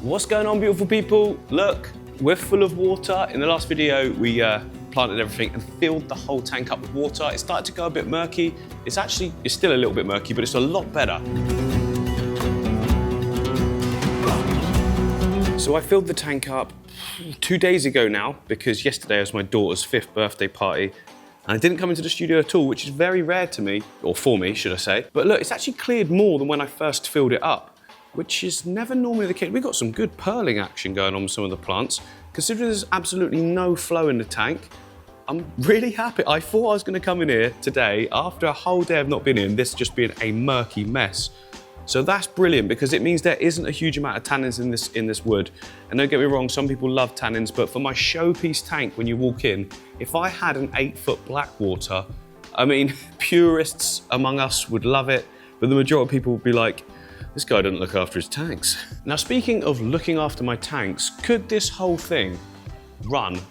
What's going on, beautiful people? Look, we're full of water. In the last video, we planted everything and filled the whole tank up with water. It started to go a bit murky. It's still a little bit murky, but it's a lot better. So I filled the tank up 2 days ago now, because yesterday was my daughter's 5th birthday party. And I didn't come into the studio at all, which is very rare to me, or for me, should I say. But look, it's actually cleared more than when I first filled it up, which is never normally the case. We've got some good pearling action going on with some of the plants. Considering there's absolutely no flow in the tank, I'm really happy. I thought I was gonna come in here today, after a whole day of not being in, this just being a murky mess. So that's brilliant, because it means there isn't a huge amount of tannins in this wood. And don't get me wrong, some people love tannins, but for my showpiece tank, when you walk in, if I had an 8-foot Blackwater, I mean, purists among us would love it, but the majority of people would be like, this guy doesn't look after his tanks. Now, speaking of looking after my tanks, could this whole thing run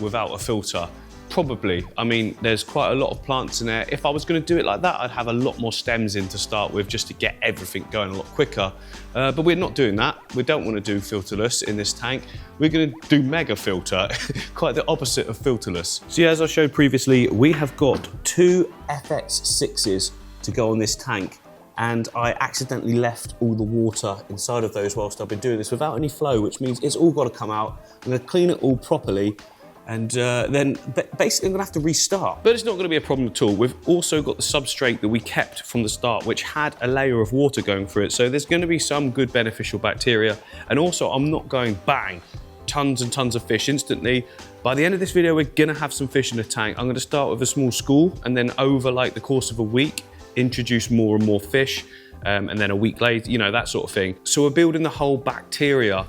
without a filter? Probably. I mean, there's quite a lot of plants in there. If I was going to do it like that, I'd have a lot more stems in to start with, just to get everything going a lot quicker. But we're not doing that. We don't want to do filterless in this tank. We're going to do mega filter, quite the opposite of filterless. So yeah, as I showed previously, we have got 2 FX6s to go on this tank. And I accidentally left all the water inside of those whilst I've been doing this without any flow, which means it's all got to come out. I'm going to clean it all properly, and then basically I'm going to have to restart. But it's not going to be a problem at all. We've also got the substrate that we kept from the start, which had a layer of water going through it. So there's going to be some good beneficial bacteria. And also, I'm not going bang, tons and tons of fish instantly. By the end of this video, we're going to have some fish in the tank. I'm going to start with a small school, and then over like the course of a week, introduce more and more fish, and then a week later, you know, that sort of thing. So we're building the whole bacteria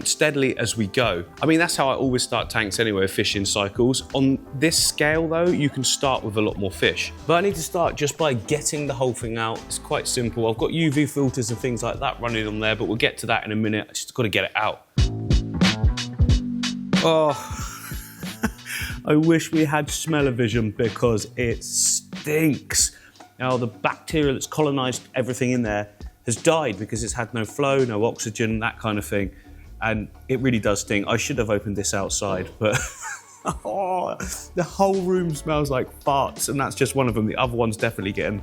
steadily as we go. I mean, that's how I always start tanks anyway, fish in cycles. On this scale though, you can start with a lot more fish. But I need to start just by getting the whole thing out. It's quite simple. I've got UV filters and things like that running on there, but we'll get to that in a minute. I just got to get it out. Oh, I wish we had smell-o-vision, because it stinks. Now, the bacteria that's colonized everything in there has died because it's had no flow, no oxygen, that kind of thing. And it really does stink. I should have opened this outside, but oh, the whole room smells like farts, and that's just one of them. The other one's definitely getting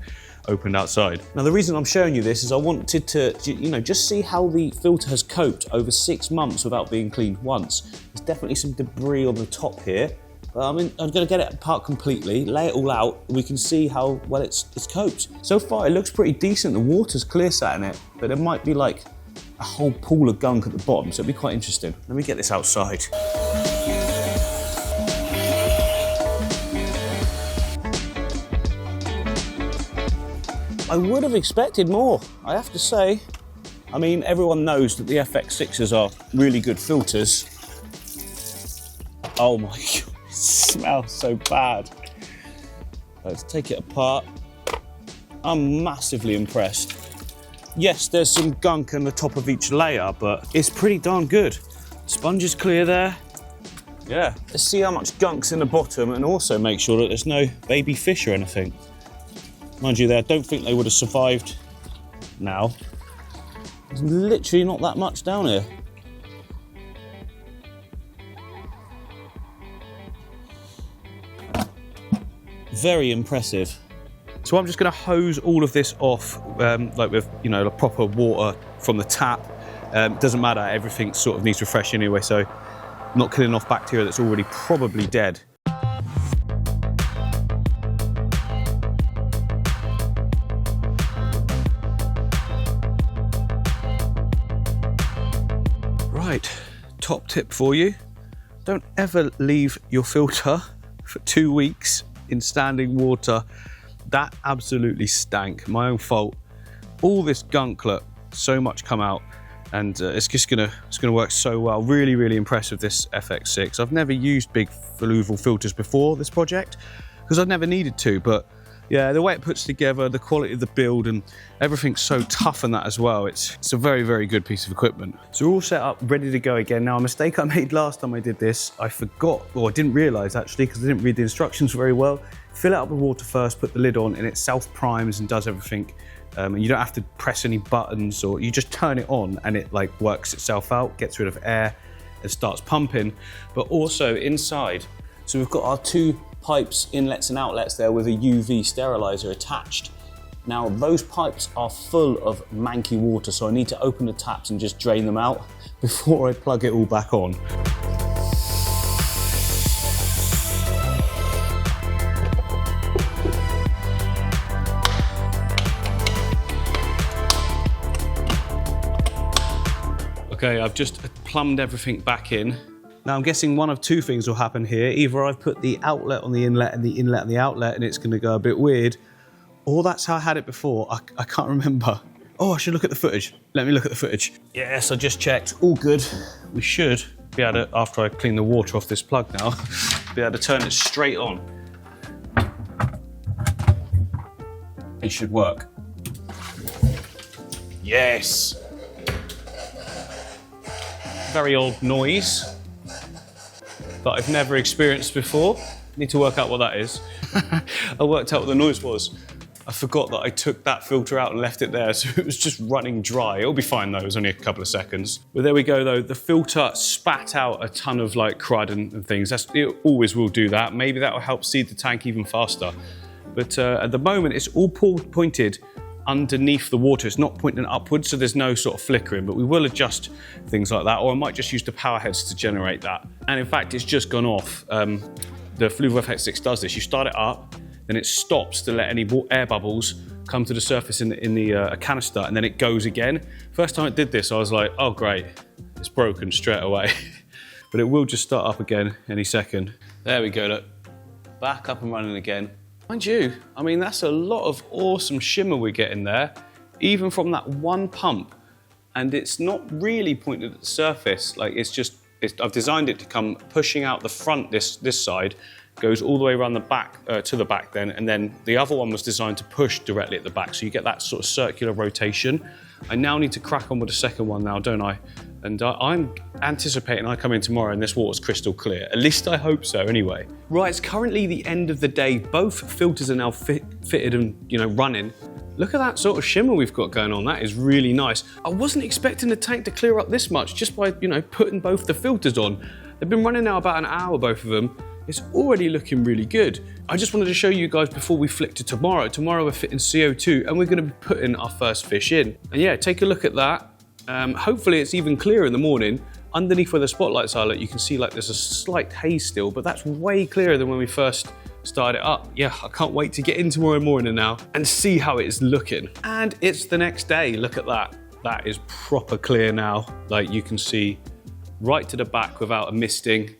opened outside. Now, the reason I'm showing you this is I wanted to, you know, just see how the filter has coped over 6 months without being cleaned once. There's definitely some debris on the top here. I'm going to get it apart completely, lay it all out, and we can see how well it's coped. So far, it looks pretty decent. The water's clear sat in it, but there might be like a whole pool of gunk at the bottom, so it'll be quite interesting. Let me get this outside. I would have expected more, I have to say. I mean, everyone knows that the FX6s are really good filters. Oh my God. It smells so bad. Let's take it apart. I'm massively impressed. Yes, there's some gunk on the top of each layer, but it's pretty darn good. Sponge is clear there. Yeah, let's see how much gunk's in the bottom, and also make sure that there's no baby fish or anything. Mind you, I don't think they would have survived now. There's literally not that much down here. Very impressive. So I'm just going to hose all of this off, like with, you know, the proper water from the tap. Doesn't matter, everything sort of needs refreshing anyway, so I'm not killing off bacteria that's already probably dead. Right, top tip for you. Don't ever leave your filter for 2 weeks in standing water. That absolutely stank. My own fault. All this gunk, look, so much come out, and it's gonna work so well. Really, really impressed with this FX6. I've never used big fluval filters before this project because I've never needed to, but yeah, the way it puts together, the quality of the build, and everything's so tough in that as well. It's a very, very good piece of equipment. So we're all set up, ready to go again. Now, a mistake I made last time I did this, I forgot, or I didn't realize actually, because I didn't read the instructions very well. Fill it up with water first, put the lid on, and it self-primes and does everything And you don't have to press any buttons, or you just turn it on and it like works itself out, gets rid of air and starts pumping. But also inside, so we've got our 2 pipes, inlets and outlets there with a UV sterilizer attached. Now those pipes are full of manky water, so I need to open the taps and just drain them out before I plug it all back on. Okay, I've just plumbed everything back in. Now I'm guessing one of 2 things will happen here. Either I've put the outlet on the inlet and the inlet on the outlet and it's gonna go a bit weird, or that's how I had it before. I can't remember. Oh, I should look at the footage. Let me look at the footage. Yes, I just checked, all good. We should be able to, after I clean the water off this plug now, be able to turn it straight on. It should work. Yes. Very odd noise that I've never experienced before. Need to work out what that is. I worked out what the noise was. I forgot that I took that filter out and left it there, so it was just running dry. It'll be fine though, it was only a couple of seconds. But there we go though, the filter spat out a ton of like crud and things. It always will do that. Maybe that will help seed the tank even faster. But at the moment, it's all pointed underneath the water. It's not pointing upwards, so there's no sort of flickering, but we will adjust things like that, or I might just use the power heads to generate that. And in fact, it's just gone off. The Fluval FX6 does this. You start it up, then it stops to let any air bubbles come to the surface in the canister, and then it goes again. First time it did this, I was like, oh great, it's broken straight away. But it will just start up again any second. There we go, look. Back up and running again. Mind you, I mean, that's a lot of awesome shimmer we're getting there, even from that one pump. And it's not really pointed at the surface, like I've designed it to come pushing out the front, this side, goes all the way around the back, to the back then, and then the other one was designed to push directly at the back, so you get that sort of circular rotation. I now need to crack on with the second one now, don't I? And I'm anticipating I come in tomorrow and this water's crystal clear. At least I hope so anyway. Right, it's currently the end of the day. Both filters are now fitted and running. Look at that sort of shimmer we've got going on. That is really nice. I wasn't expecting the tank to clear up this much just by putting both the filters on. They've been running now about an hour, both of them. It's already looking really good. I just wanted to show you guys before we flick to tomorrow. Tomorrow we're fitting CO2 and we're gonna be putting our first fish in. And yeah, take a look at that. Hopefully it's even clearer in the morning. Underneath where the spotlights are, you can see like there's a slight haze still, but that's way clearer than when we first started it up. Yeah, I can't wait to get in tomorrow morning now and see how it is looking. And it's the next day, look at that. That is proper clear now. Like you can see right to the back without a misting.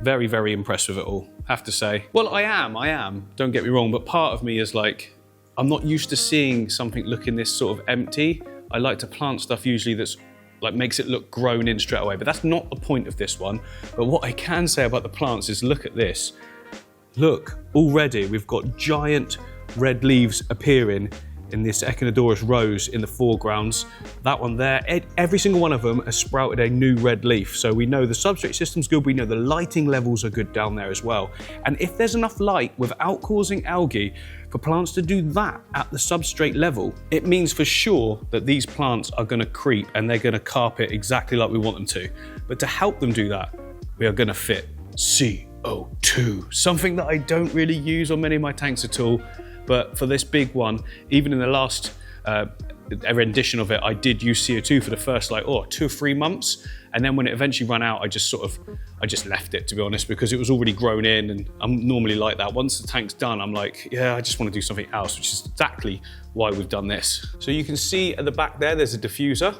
Very, very impressed with it all, have to say. Well, I am, don't get me wrong, but part of me is like, I'm not used to seeing something looking this sort of empty. I like to plant stuff usually that's like makes it look grown in straight away, but that's not the point of this one. But what I can say about the plants is look at this. Look, already we've got giant red leaves appearing in this Echinodorus rose in the foregrounds. That one there, every single one of them has sprouted a new red leaf. So we know the substrate system's good, we know the lighting levels are good down there as well. And if there's enough light without causing algae for plants to do that at the substrate level, it means for sure that these plants are gonna creep and they're gonna carpet exactly like we want them to. But to help them do that, we are gonna fit CO2, something that I don't really use on many of my tanks at all. But for this big one, even in the last rendition of it, I did use CO2 for the first 2 or 3 months. And then when it eventually ran out, I just left it, to be honest, because it was already grown in, and I'm normally like that. Once the tank's done, I'm like, yeah, I just want to do something else, which is exactly why we've done this. So you can see at the back there's a diffuser.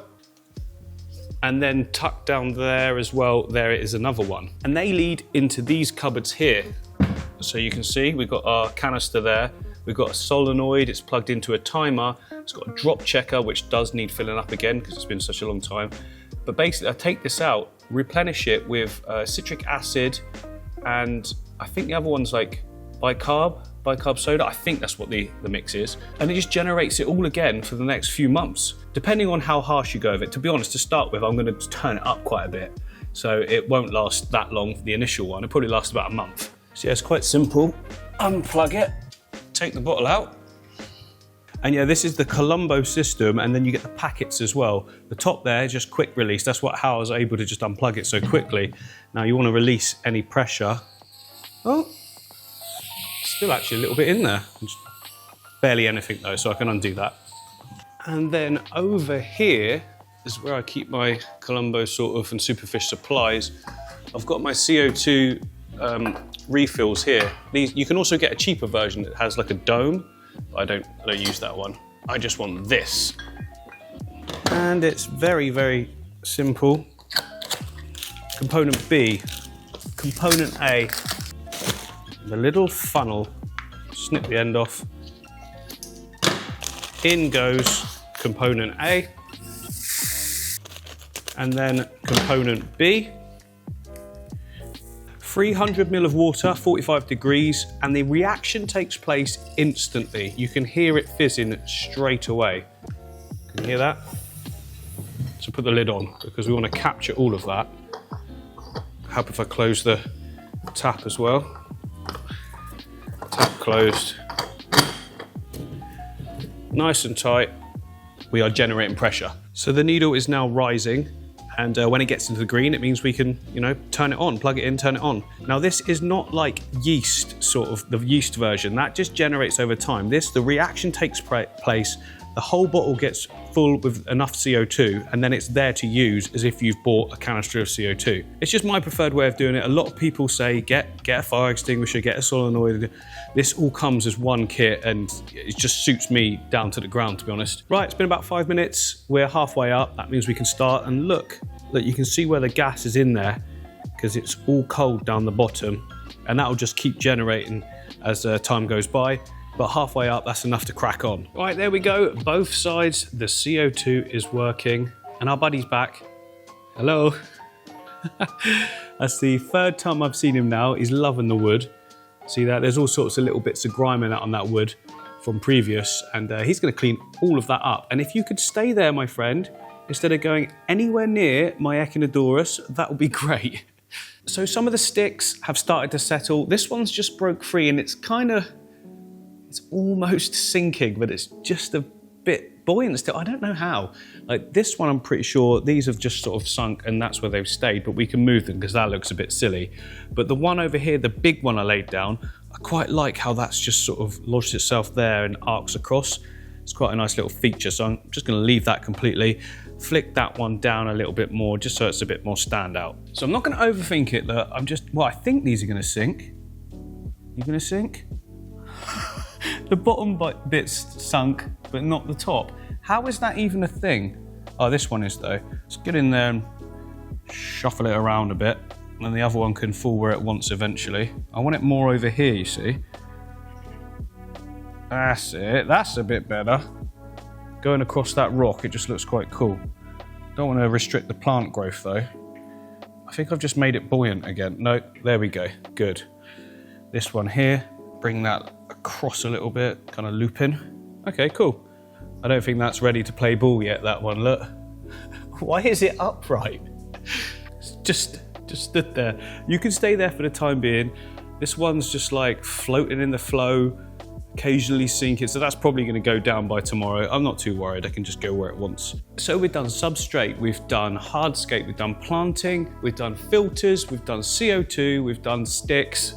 And then tucked down there as well, there is another one. And they lead into these cupboards here. So you can see we've got our canister there. We've got a solenoid, it's plugged into a timer. It's got a drop checker, which does need filling up again because it's been such a long time. But basically I take this out, replenish it with citric acid, and I think the other one's like bicarb soda. I think that's what the mix is. And it just generates it all again for the next few months, depending on how harsh you go with it. To be honest, to start with, I'm gonna turn it up quite a bit. So it won't last that long for the initial one. It probably lasts about a month. So yeah, it's quite simple. Unplug it. Take the bottle out, And yeah, this is the Colombo system, and then you get the packets as well. The top there, just quick release. That's how I was able to just unplug it so quickly. Now you want to release any pressure. Oh, still actually a little bit in there. Barely anything though, so I can undo that. And then over here is where I keep my Colombo sort of and Superfish supplies. I've got my CO2 refills here. These, you can also get a cheaper version that has like a dome. I don't use that one. I just want this. And it's very, very simple. Component B, component A. The little funnel, snip the end off. In goes component A, and then component B. 300 ml of water, 45 degrees, and the reaction takes place instantly. You can hear it fizzing straight away. Can you hear that? So put the lid on, because we want to capture all of that. Help if I close the tap as well. Tap closed. Nice and tight. We are generating pressure. So the needle is now rising, and when it gets into the green, it means we can, turn it on, plug it in, turn it on. Now this is not like yeast, sort of the yeast version. That just generates over time. The reaction takes place, the whole bottle gets full with enough CO2, and then it's there to use as if you've bought a canister of CO2. It's just my preferred way of doing it. A lot of people say, get a fire extinguisher, get a solenoid. This all comes as one kit, and it just suits me down to the ground, to be honest. Right, it's been about 5 minutes. We're halfway up. That means we can start, and look, you can see where the gas is in there, because it's all cold down the bottom, and that'll just keep generating as time goes by. But halfway up, that's enough to crack on. Right, there we go. Both sides, the CO2 is working, and our buddy's back. Hello. That's the third time I've seen him now. He's loving the wood. See that? There's all sorts of little bits of grime in that on that wood from previous, and he's gonna clean all of that up. And if you could stay there, my friend, instead of going anywhere near my Echinodorus, that would be great. So some of the sticks have started to settle. This one's just broke free, and it's almost sinking, but it's just a bit buoyant still. I don't know how. Like this one, I'm pretty sure these have just sort of sunk, and that's where they've stayed, but we can move them because that looks a bit silly. But the one over here, the big one I laid down, I quite like how that's just sort of lodged itself there and arcs across. It's quite a nice little feature, so I'm just going to leave that completely. Flick that one down a little bit more, just so it's a bit more standout. So I'm not going to overthink it, that I think these are going to sink. You going to sink? The bottom bit's sunk, but not the top. How is that even a thing? Oh, this one is though. Let's get in there and shuffle it around a bit, and then the other one can fall where it wants eventually. I want it more over here, you see. That's it, that's a bit better. Going across that rock, it just looks quite cool. Don't want to restrict the plant growth though. I think I've just made it buoyant again. No, there we go, good. This one here, bring that across a little bit, kind of looping. Okay, cool. I don't think that's ready to play ball yet, that one, look. Why is it upright? It's just stood there. You can stay there for the time being. This one's just like floating in the flow, occasionally sinking, so that's probably going to go down by tomorrow. I'm not too worried, I can just go where it wants. So we've done substrate, we've done hardscape, we've done planting, we've done filters, we've done CO2, we've done sticks.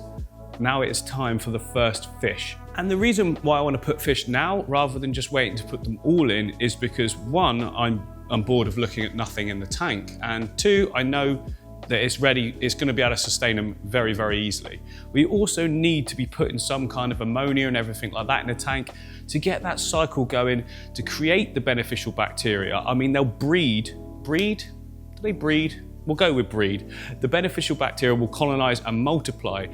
Now it's time for the first fish. And the reason why I want to put fish now, rather than just waiting to put them all in, is because one, I'm bored of looking at nothing in the tank, and two, I know that it's ready, it's going to be able to sustain them very, very easily. We also need to be putting some kind of ammonia and everything like that in the tank to get that cycle going, to create the beneficial bacteria. I mean, they'll breed? Do they breed? We'll go with breed. The beneficial bacteria will colonize and multiply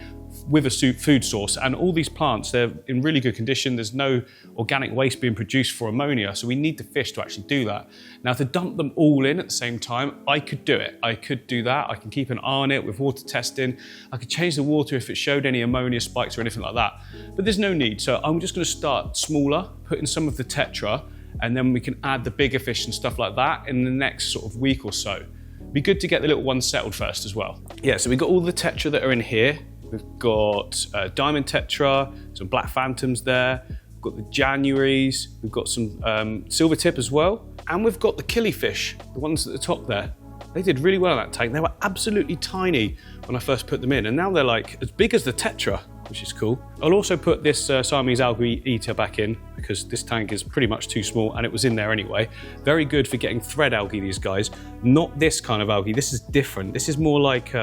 with a food source, and all these plants, they're in really good condition. There's no organic waste being produced for ammonia, so we need the fish to actually do that. Now, to dump them all in at the same time, I could do it. I could do that. I can keep an eye on it with water testing. I could change the water if it showed any ammonia spikes or anything like that, but there's no need. So I'm just going to start smaller, put in some of the tetra, and then we can add the bigger fish and stuff like that in the next sort of week or so. Be good to get the little ones settled first as well. Yeah, so we've got all the tetra that are in here. We've got diamond tetra, some black phantoms there. we've got the Januaries, we've got some silver tip as well, and we've got the killifish, the ones at the top there. They did really well in that tank. They were absolutely tiny when I first put them in, and now they're like as big as the tetra, which is cool. I'll also put this Siamese algae eater back in because this tank is pretty much too small and it was in there anyway. Very good for getting thread algae, these guys. Not this kind of algae, this is different. This is more like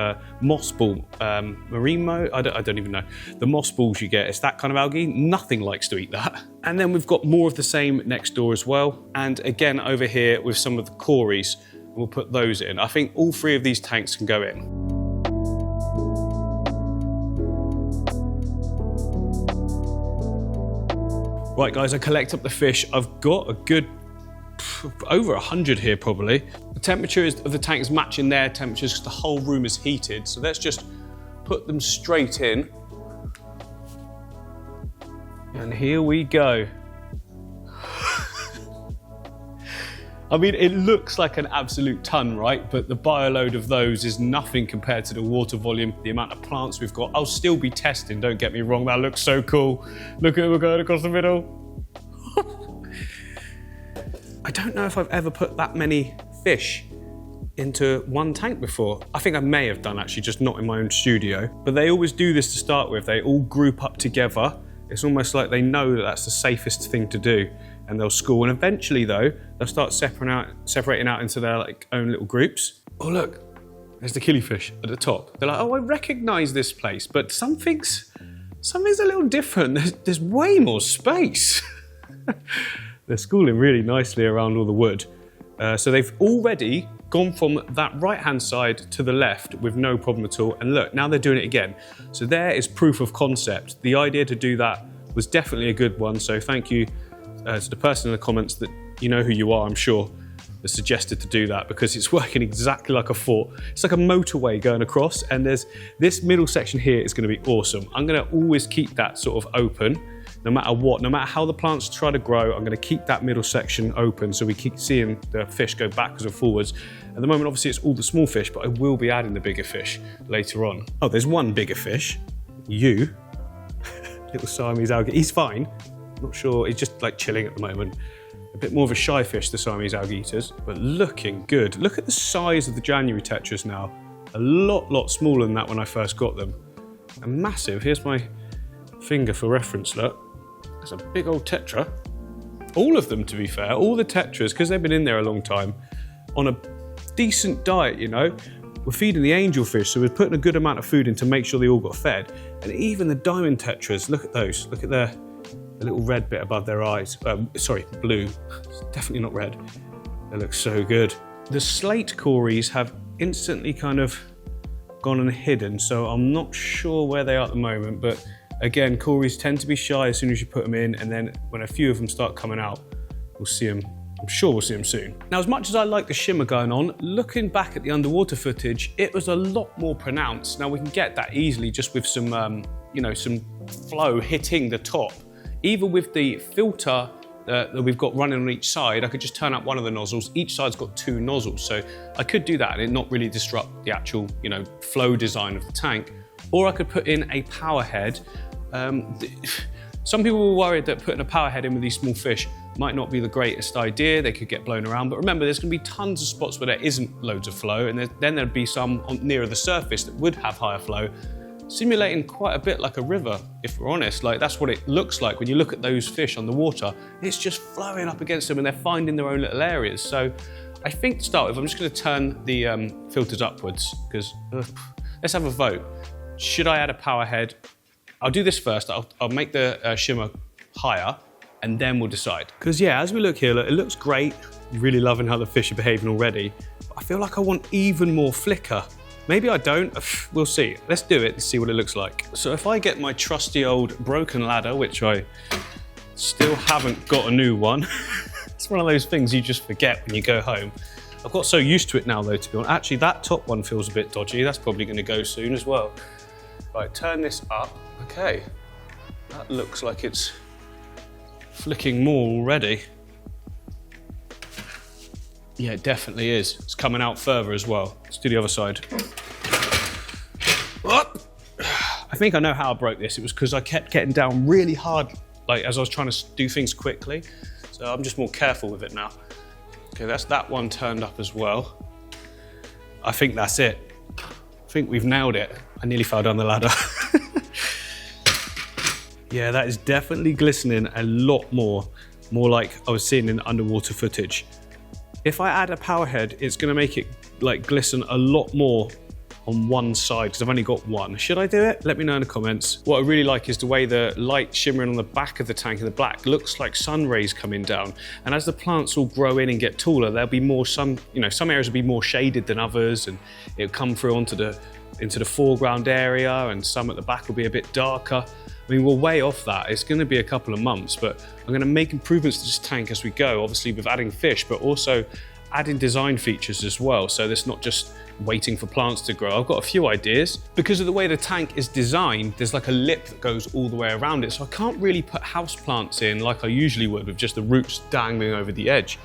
moss ball, marine I don't even know. The moss balls you get, it's that kind of algae. Nothing likes to eat that. And then we've got more of the same next door as well. And again over here with some of the cories, we'll put those in. I think all three of these tanks can go in. Right guys, I collect up the fish. I've got a good over 100 here probably. The temperature of the tank is matching their temperatures because the whole room is heated. So let's just put them straight in. And here we go. I mean, it looks like an absolute ton, right? But the bioload of those is nothing compared to the water volume, the amount of plants we've got. I'll still be testing, don't get me wrong. That looks so cool. Look at it, we're going across the middle. I don't know if I've ever put that many fish into one tank before. I think I may have done actually, just not in my own studio. But they always do this to start with. They all group up together. It's almost like they know that that's the safest thing to do. And they'll school, and eventually though, they'll start separating out into their like own little groups. Oh look, there's the killifish at the top. They're like, oh, I recognize this place, but something's a little different. There's way more space. They're schooling really nicely around all the wood. So they've already gone from that right-hand side to the left with no problem at all. And look, now they're doing it again. So there is proof of concept. The idea to do that was definitely a good one. So thank you to the person in the comments that you know who you are, I'm sure, that suggested to do that because it's working exactly like I thought. It's like a motorway going across, and there's this middle section here is going to be awesome. I'm going to always keep that sort of open no matter what, no matter how the plants try to grow. I'm going to keep that middle section open so we keep seeing the fish go backwards and forwards. At the moment, obviously, it's all the small fish, but I will be adding the bigger fish later on. Oh, there's one bigger fish. You. Little Siamese algae. He's fine. Not sure, he's just like chilling at the moment. A bit more of a shy fish, the Siamese algae eaters, but looking good. Look at the size of the January tetras now. A lot smaller than that when I first got them. And massive, here's my finger for reference, look. That's a big old tetra. All of them, to be fair, all the tetras, because they've been in there a long time, on a decent diet, you know. We're feeding the angelfish, so we're putting a good amount of food in to make sure they all got fed. And even the diamond tetras, look at those. Look at the little red bit above their eyes. Sorry, blue. It's definitely not red. They look so good. The slate cories have instantly kind of gone and hidden, so I'm not sure where they are at the moment, but again, cories tend to be shy as soon as you put them in, and then when a few of them start coming out, we'll see them. I'm sure we'll see them soon. Now, as much as I like the shimmer going on, looking back at the underwater footage, it was a lot more pronounced. Now, we can get that easily just with some, you know, some flow hitting the top. Even with the filter that we've got running on each side, I could just turn up one of the nozzles. Each side's got two nozzles, so I could do that and it not really disrupt the actual, you know, flow design of the tank. Or I could put in a power head. Some people were worried that putting a power head in with these small fish might not be the greatest idea. They could get blown around, but remember, there's going to be tons of spots where there isn't loads of flow, and then there'd be some nearer the surface that would have higher flow, simulating quite a bit like a river, if we're honest. Like, that's what it looks like when you look at those fish on the water. It's just flowing up against them and they're finding their own little areas. So I think to start with, I'm just going to turn the filters upwards because let's have a vote. Should I add a power head? I'll do this first. I'll make the shimmer higher and then we'll decide. Because yeah, as we look here, look, it looks great. Really loving how the fish are behaving already. But I feel like I want even more flicker. Maybe I don't, we'll see. Let's do it and see what it looks like. So if I get my trusty old broken ladder, which I still haven't got a new one. It's one of those things you just forget when you go home. I've got so used to it now though, to be honest. Actually, that top one feels a bit dodgy. That's probably gonna go soon as well. Right, turn this up. Okay, that looks like it's flicking more already. Yeah, it definitely is. It's coming out further as well. Let's do the other side. Up. I think I know how I broke this. It was because I kept getting down really hard like as I was trying to do things quickly. So I'm just more careful with it now. Okay, that's that one turned up as well. I think that's it. I think we've nailed it. I nearly fell down the ladder. Yeah, that is definitely glistening a lot more like I was seeing in underwater footage. If I add a power head, it's gonna make it like glisten a lot more on one side, because I've only got one. Should I do it? Let me know in the comments. What I really like is the way the light shimmering on the back of the tank in the black looks like sun rays coming down. And as the plants all grow in and get taller, there'll be more some areas will be more shaded than others, and it'll come through into the foreground area, and some at the back will be a bit darker. I mean, we're way off that. It's going to be a couple of months, but I'm going to make improvements to this tank as we go, obviously with adding fish, but also adding design features as well. So it's not just waiting for plants to grow. I've got a few ideas. Because of the way the tank is designed, there's like a lip that goes all the way around it. So I can't really put house plants in like I usually would with just the roots dangling over the edge.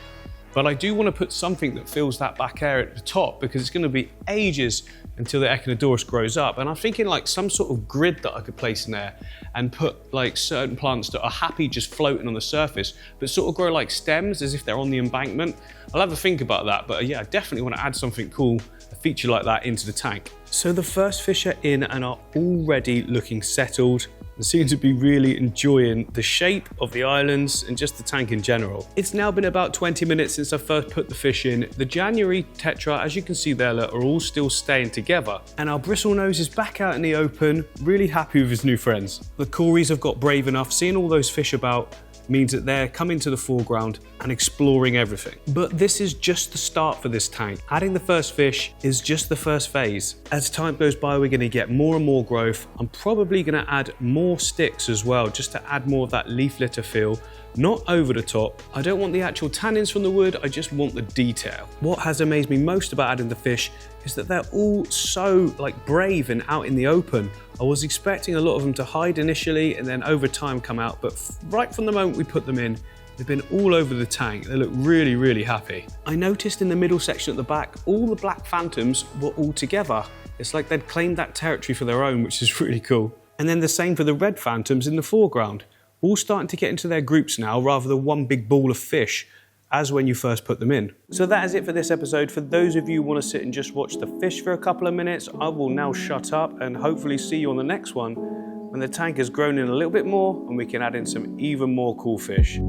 But I do want to put something that fills that back area at the top, because it's going to be ages until the Echinodorus grows up. And I'm thinking like some sort of grid that I could place in there and put like certain plants that are happy just floating on the surface, but sort of grow like stems as if they're on the embankment. I'll have a think about that, but yeah, I definitely want to add something cool, a feature like that into the tank. So the first fish are in and are already looking settled. They seem to be really enjoying the shape of the islands and just the tank in general. It's now been about 20 minutes since I first put the fish in. The January tetra, as you can see there, are all still staying together. And our bristlenose is back out in the open, really happy with his new friends. The cories have got brave enough, seeing all those fish about means that they're coming to the foreground and exploring everything. But this is just the start for this tank. Adding the first fish is just the first phase. As time goes by, we're going to get more and more growth. I'm probably going to add more sticks as well, just to add more of that leaf litter feel. Not over the top. I don't want the actual tannins from the wood, I just want the detail. What has amazed me most about adding the fish is that they're all so like brave and out in the open. I was expecting a lot of them to hide initially and then over time come out, but right from the moment we put them in, they've been all over the tank. They look really, really happy. I noticed in the middle section at the back, all the black phantoms were all together. It's like they'd claimed that territory for their own, which is really cool. And then the same for the red phantoms in the foreground. All starting to get into their groups now, rather than one big ball of fish, as when you first put them in. So that is it for this episode. For those of you who want to sit and just watch the fish for a couple of minutes, I will now shut up and hopefully see you on the next one, when the tank has grown in a little bit more and we can add in some even more cool fish.